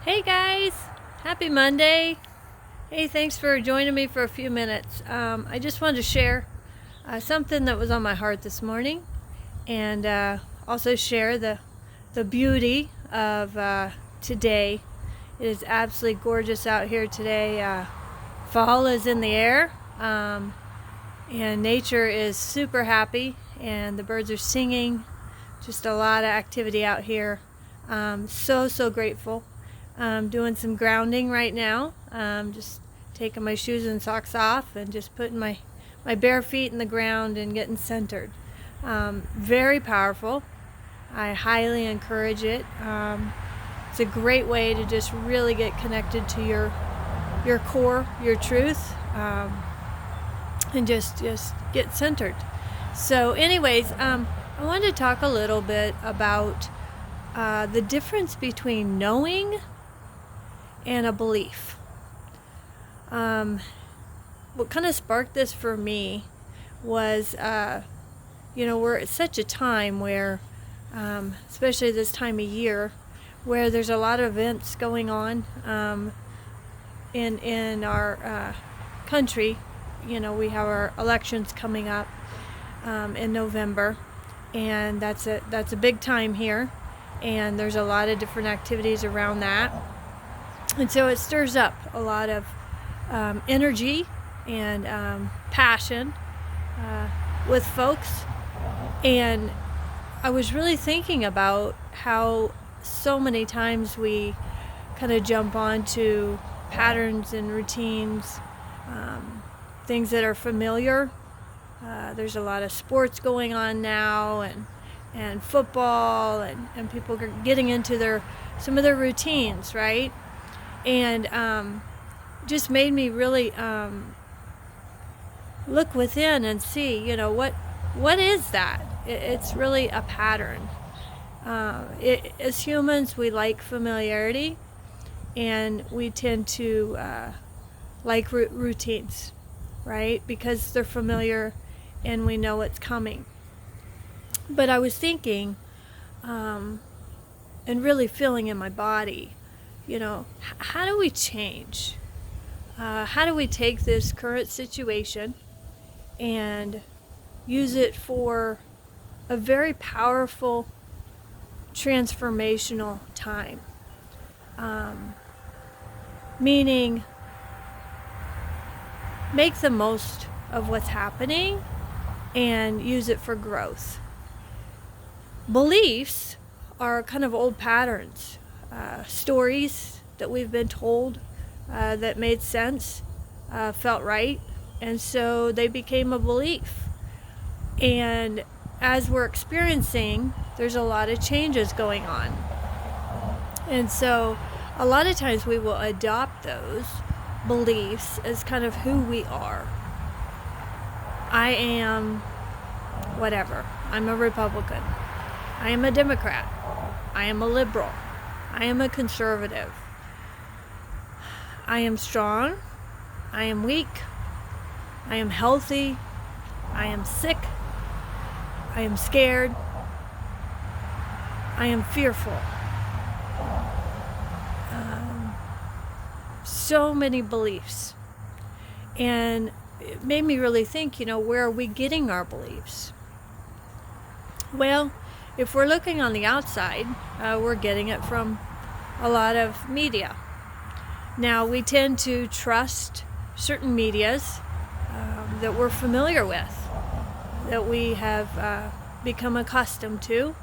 Hey guys, happy Monday. Hey, thanks for joining me for a few minutes. I just wanted to share something that was on my heart this morning and also share the beauty of today. It is absolutely gorgeous out here today. Fall is in the air and nature is super happy and the birds are singing. Just a lot of activity out here. So grateful. Doing some grounding right now. Just taking my shoes and socks off and just putting my bare feet in the ground and getting centered. Very powerful. I highly encourage it. It's a great way to just really get connected to your core, your truth, and just get centered. So anyways, I wanted to talk a little bit about the difference between knowing and a belief. What kind of sparked this for me was, we're at such a time where, especially this time of year, where there's a lot of events going on in our country. We have our elections coming up in November, and that's a big time here. And there's a lot of different activities around that. And so it stirs up a lot of energy and passion with folks. And I was really thinking about how so many times we kind of jump onto patterns and routines, things that are familiar. There's a lot of sports going on now and football and people are getting into some of their routines, right? And just made me really look within and see, what is that? It's really a pattern. As humans, we like familiarity, and we tend to like routines, right? Because they're familiar and we know what's coming. But I was thinking and really feeling in my body, how do we change? How do we take this current situation and use it for a very powerful transformational time? Meaning, make the most of what's happening and use it for growth. Beliefs are kind of old patterns, stories that we've been told that made sense, felt right, and so they became a belief. And as we're experiencing, there's a lot of changes going on. And so a lot of times we will adopt those beliefs as kind of who we are. I am whatever. I'm a Republican. I am a Democrat. I am a liberal. I am a conservative. I am strong. I am weak. I am healthy. I am sick. I am scared. I am fearful. So many beliefs. And it made me really think, where are we getting our beliefs? Well, if we're looking on the outside, we're getting it from a lot of media. Now, we tend to trust certain medias that we're familiar with, that we have become accustomed to,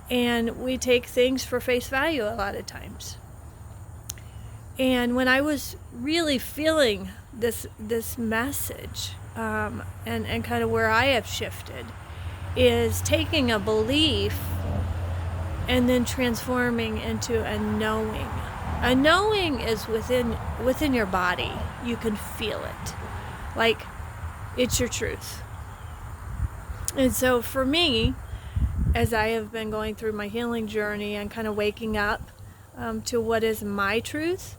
and we take things for face value a lot of times. And when I was really feeling this message, and kind of where I have shifted, is taking a belief and then transforming into a knowing. A knowing is within your body. You can feel it. Like it's your truth. And so for me, as I have been going through my healing journey and kind of waking up to what is my truth,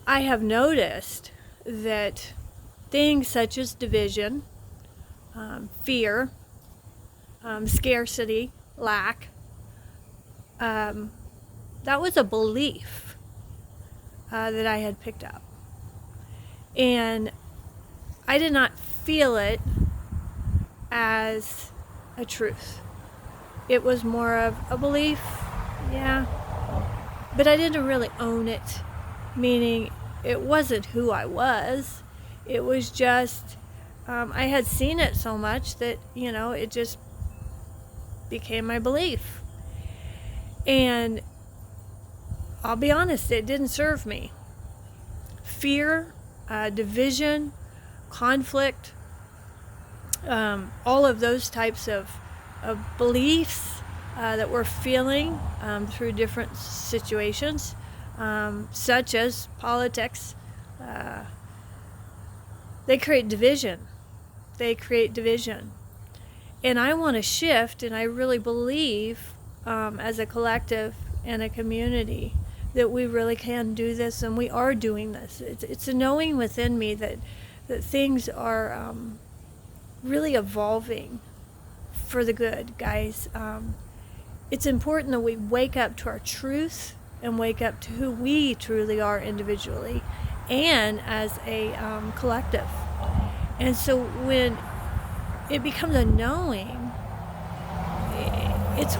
I have noticed that things such as division, fear, scarcity, lack, that was a belief that I had picked up. And I did not feel it as a truth. It was more of a belief, yeah, but I didn't really own it, meaning it wasn't who I was. It was just, I had seen it so much that, it just became my belief. And I'll be honest, it didn't serve me. Fear, division, conflict, all of those types of beliefs that we're feeling through different situations, such as politics, they create division. And I want to shift, and I really believe as a collective and a community that we really can do this, and we are doing this. It's a knowing within me that things are really evolving for the good, guys. It's important that we wake up to our truth and wake up to who we truly are individually and as a collective. And so when it becomes a knowing, it's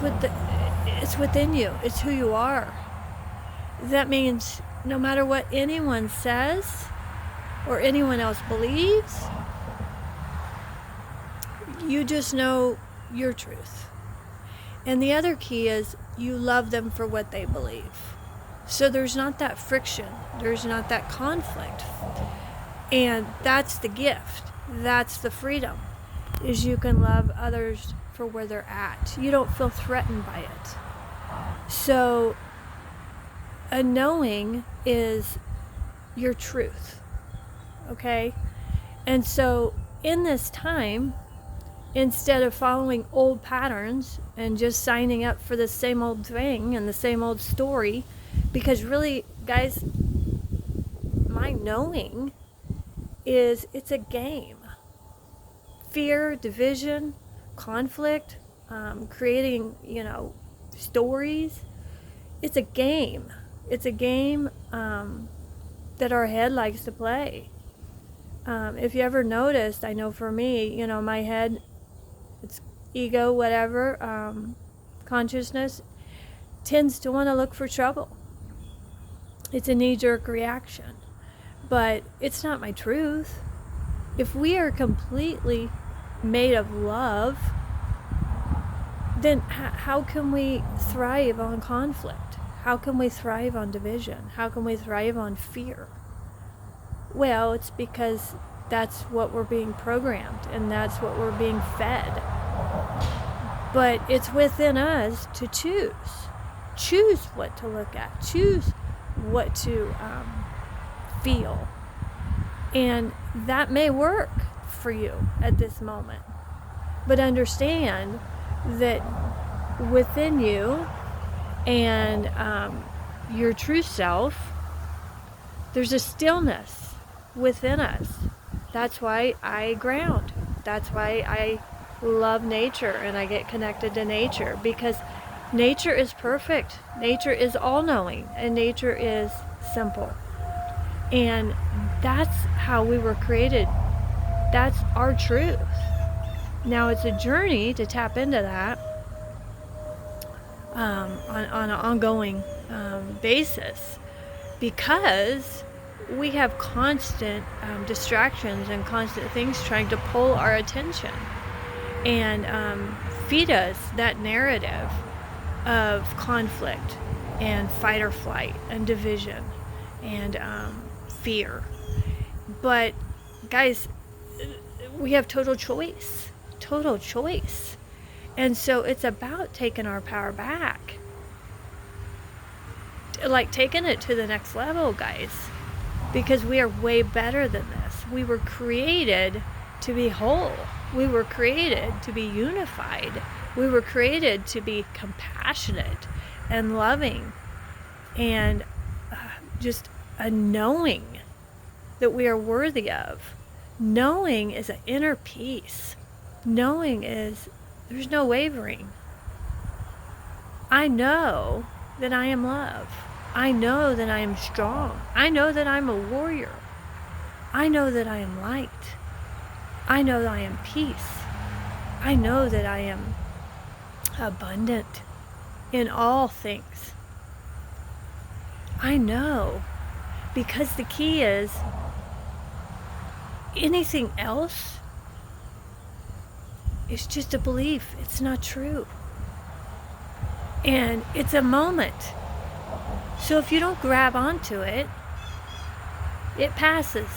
within you. It's who you are. That means no matter what anyone says or anyone else believes, you just know your truth. And the other key is you love them for what they believe. So there's not that friction. There's not that conflict. And that's the gift. That's the freedom, is you can love others for where they're at. You don't feel threatened by it. So a knowing is your truth. Okay? And so in this time, instead of following old patterns and just signing up for the same old thing and the same old story, because really, guys, my knowing is it's a game. Fear, division, conflict, creating, stories. It's a game. It's a game that our head likes to play. If you ever noticed, I know for me, my head, it's ego, whatever, consciousness, tends to want to look for trouble. It's a knee-jerk reaction. But it's not my truth. If we are completely made of love, then how can we thrive on conflict? How can we thrive on division? How can we thrive on fear? Well, it's because that's what we're being programmed and that's what we're being fed. But it's within us to choose. Choose what to look at. Choose what to feel. And that may work for you at this moment. But understand that within you and your true self, there's a stillness within us. That's why I ground. That's why I love nature and I get connected to nature, because nature is perfect. Nature is all-knowing and nature is simple. And that's how we were created. That's our truth. Now it's a journey to tap into that on an ongoing basis, because we have constant distractions and constant things trying to pull our attention and feed us that narrative of conflict and fight or flight and division and fear. But guys, we have total choice. And so it's about taking our power back, like taking it to the next level, guys, because we are way better than this. We were created to be whole. We were created to be unified. We were created to be compassionate and loving, and just a knowing that we are worthy of. Knowing is an inner peace. Knowing is, there's no wavering. I know that I am love. I know that I am strong. I know that I'm a warrior. I know that I am light. I know that I am peace. I know that I am abundant in all things. I know, because the key is anything else is just a belief. It's not true. And it's a moment. So if you don't grab onto it, it passes.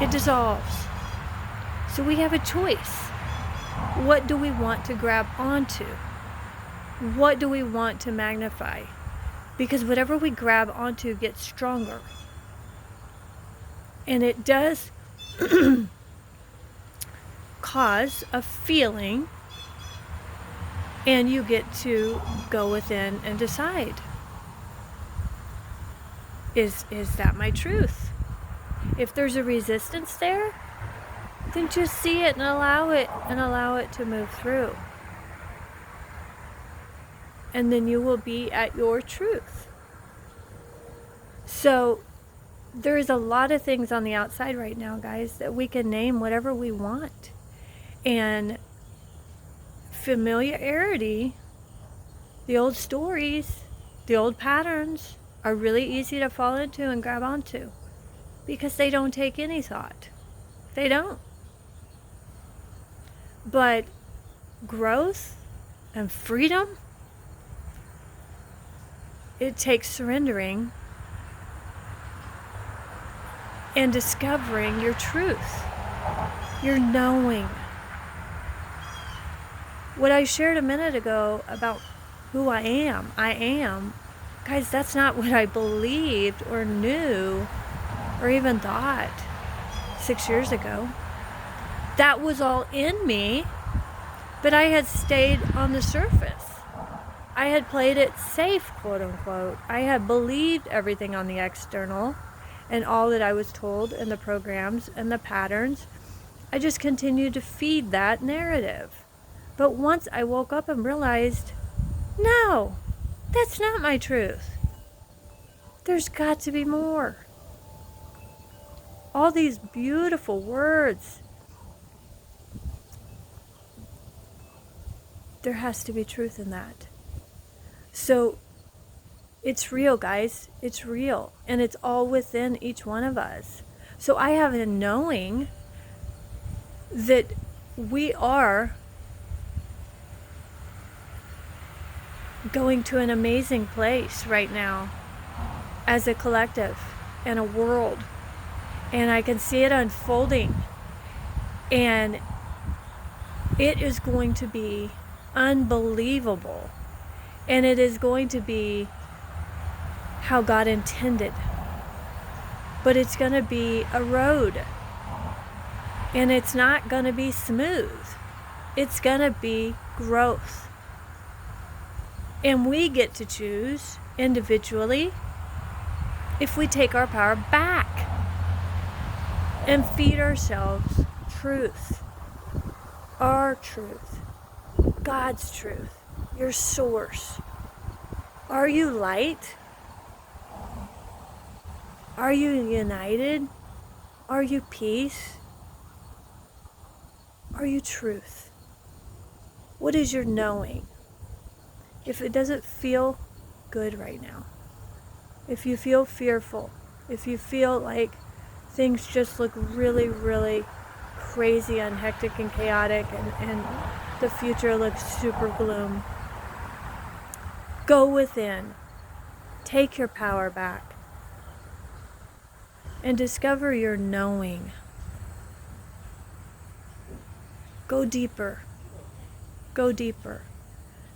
It dissolves. So we have a choice. What do we want to grab onto? What do we want to magnify? Because whatever we grab onto gets stronger. And it does cause a feeling, and you get to go within and decide, is that my truth? If there's a resistance there, then just see it and allow it to move through. And then you will be at your truth. So there's a lot of things on the outside right now, guys, that we can name whatever we want. And familiarity, the old stories, the old patterns are really easy to fall into and grab onto because they don't take any thought. They don't. But growth and freedom, it takes surrendering and discovering your truth, your knowing. What I shared a minute ago about who I am, guys, that's not what I believed or knew or even thought 6 years ago. That was all in me, but I had stayed on the surface. I had played it safe, quote unquote. I had believed everything on the external and all that I was told and the programs and the patterns. I just continued to feed that narrative. But once I woke up and realized, no, that's not my truth. There's got to be more. All these beautiful words. There has to be truth in that. So it's real, guys. It's real. And it's all within each one of us. So I have a knowing that we are going to an amazing place right now as a collective and a world. And I can see it unfolding. And it is going to be unbelievable. And it is going to be how God intended. But it's going to be a road. And it's not going to be smooth. It's going to be growth. And we get to choose individually if we take our power back and feed ourselves truth. Our truth. God's truth. Your source. Are you light? Are you united? Are you peace? Are you truth? What is your knowing? If it doesn't feel good right now, if you feel fearful, if you feel like things just look really, really crazy and hectic and chaotic and the future looks super gloom, go within, take your power back, and discover your knowing. Go deeper. Go deeper.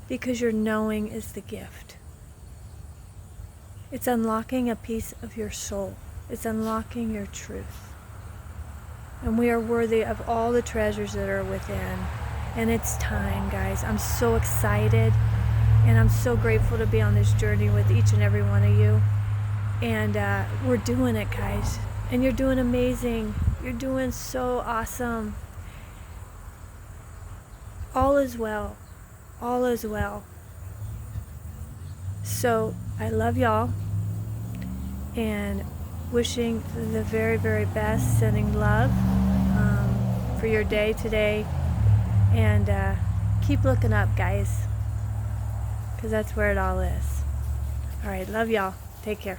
Because your knowing is the gift. It's unlocking a piece of your soul. It's unlocking your truth. And we are worthy of all the treasures that are within. And it's time, guys. I'm so excited. And I'm so grateful to be on this journey with each and every one of you. And we're doing it, guys. And you're doing amazing. You're doing so awesome. All is well. All is well. So I love y'all, and wishing the very, very best, sending love for your day today, and keep looking up, guys, because that's where it all is. All right, love y'all. Take care.